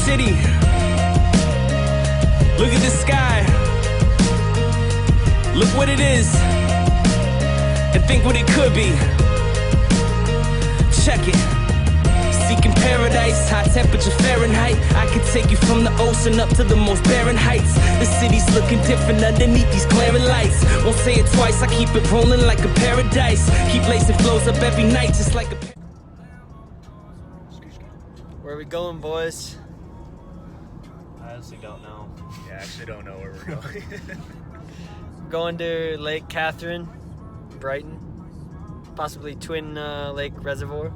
city. Look at the sky. Look what it is. And think what it could be. Check it. Seeking paradise, high temperature Fahrenheit. I could take you from the ocean up to the most barren heights. The city's looking different underneath these glaring lights. Won't say it twice, I keep it rolling like a paradise. Keep lacing flows up every night just like a... Where are we going, boys? I honestly don't know. Yeah, I actually don't know where we're going. Going to Lake Catherine, Brighton. Possibly Twin Lake Reservoir.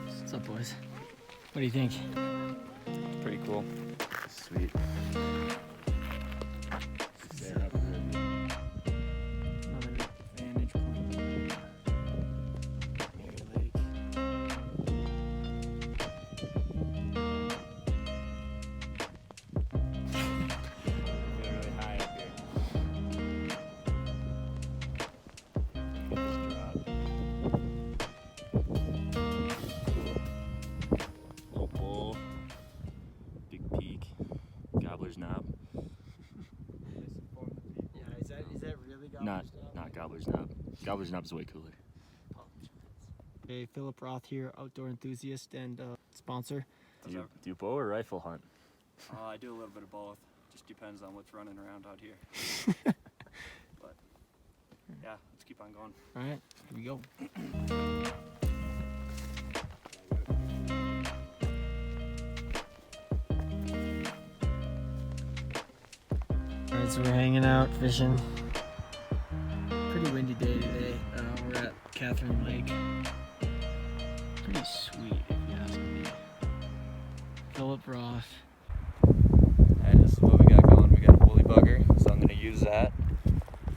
What's up, boys? What do you think? Pretty cool. Sweet. Knob. Yeah, is that really Gobbler's Knob? Not Gobbler's Knob. Gobbler's Knob's way cooler. Hey, Philip Roth here, outdoor enthusiast and sponsor. Do you bow or rifle hunt? I do a little bit of both. Just depends on what's running around out here. But yeah, let's keep on going. All right, here we go. Alright, so we're hanging out, fishing. Pretty windy day today. We're at Catherine Lake. Pretty sweet, if you ask me. Philip Roth. Alright, this is what we got going. We got a woolly bugger, so I'm going to use that.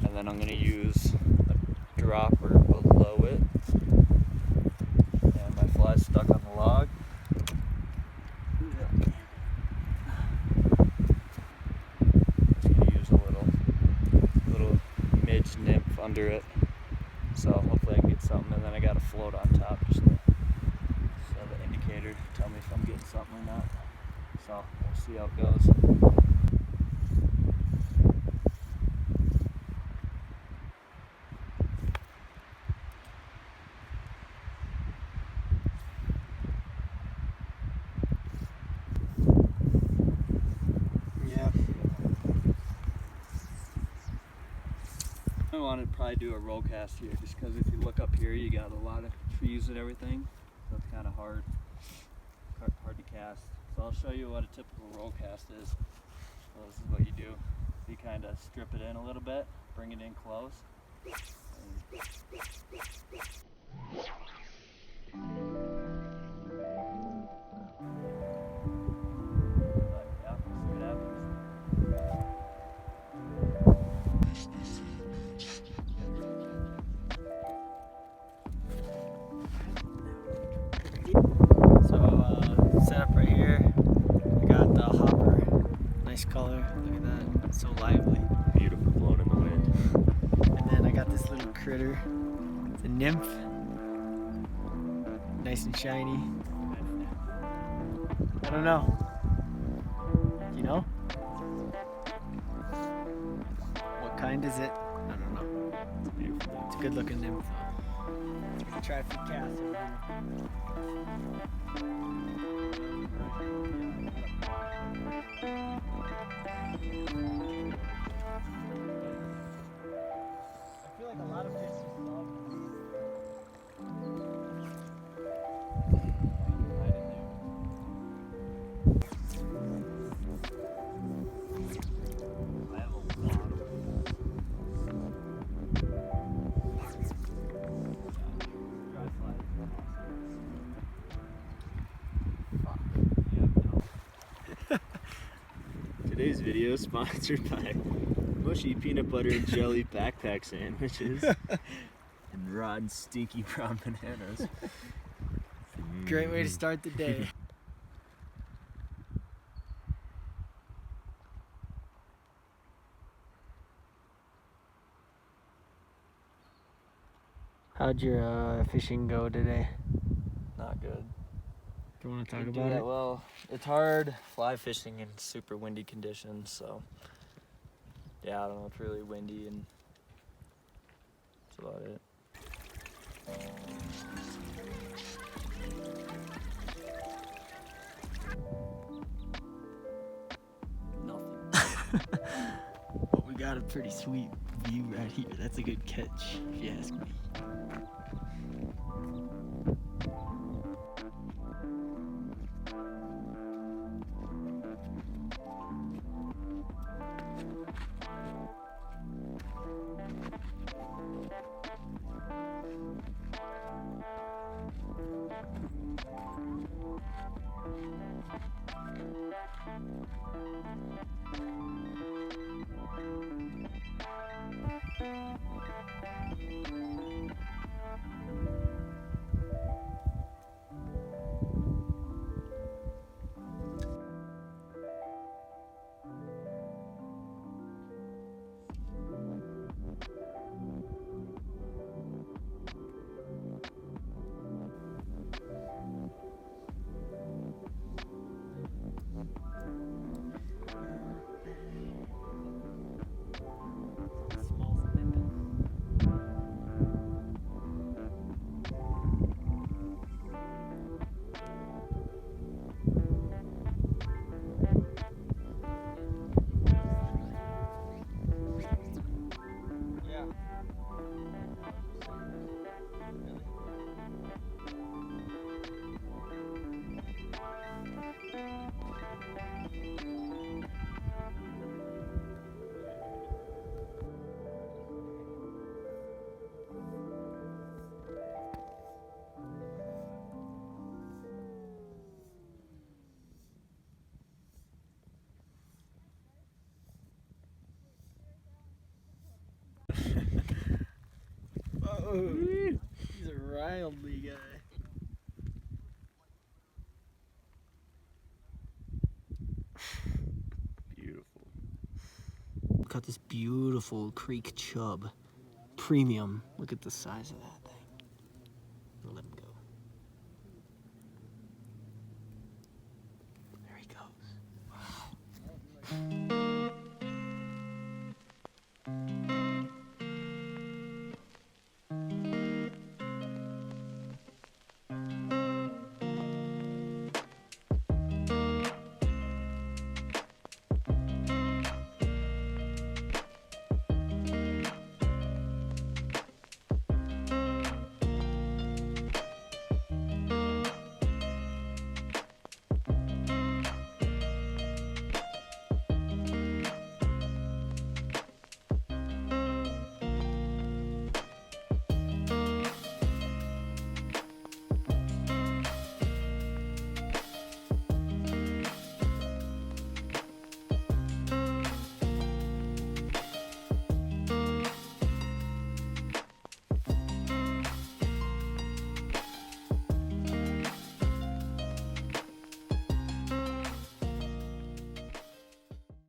And then I'm going to use a dropper below it. And my fly's stuck on the log. Nymph under it, so hopefully I can get something, and then I got a float on top just to have an indicator to tell me if I'm getting something or not. So we'll see how it goes. I want to probably do a roll cast here, just because if you look up here, you got a lot of trees and everything, so it's kind of hard to cast. So I'll show you what a typical roll cast is. So this is what you do. You kind of strip it in a little bit, bring it in close. Setup right here. I got the hopper. Nice color. Look at that. It's so lively. Beautiful, blowing in the wind. And then I got this little critter. It's a nymph. Nice and shiny. I don't know. Do you know? What kind is it? I don't know. It's beautiful. It's a good looking nymph. We can try a few casts. I feel like a lot of fish just love Today's video is sponsored by mushy peanut butter and jelly backpack sandwiches and raw and stinky brown bananas. Great way to start the day. How'd your fishing go today? Not good. Do you want to talk Didn't do about that it? well. It's hard fly fishing in super windy conditions, so yeah, I don't know, it's really windy and that's about it. Nothing. But we got a pretty sweet view right here. That's a good catch, if you ask me. Oh, he's a wildly guy. Beautiful. Got this beautiful creek chub. Premium. Look at the size of that thing. Let him go.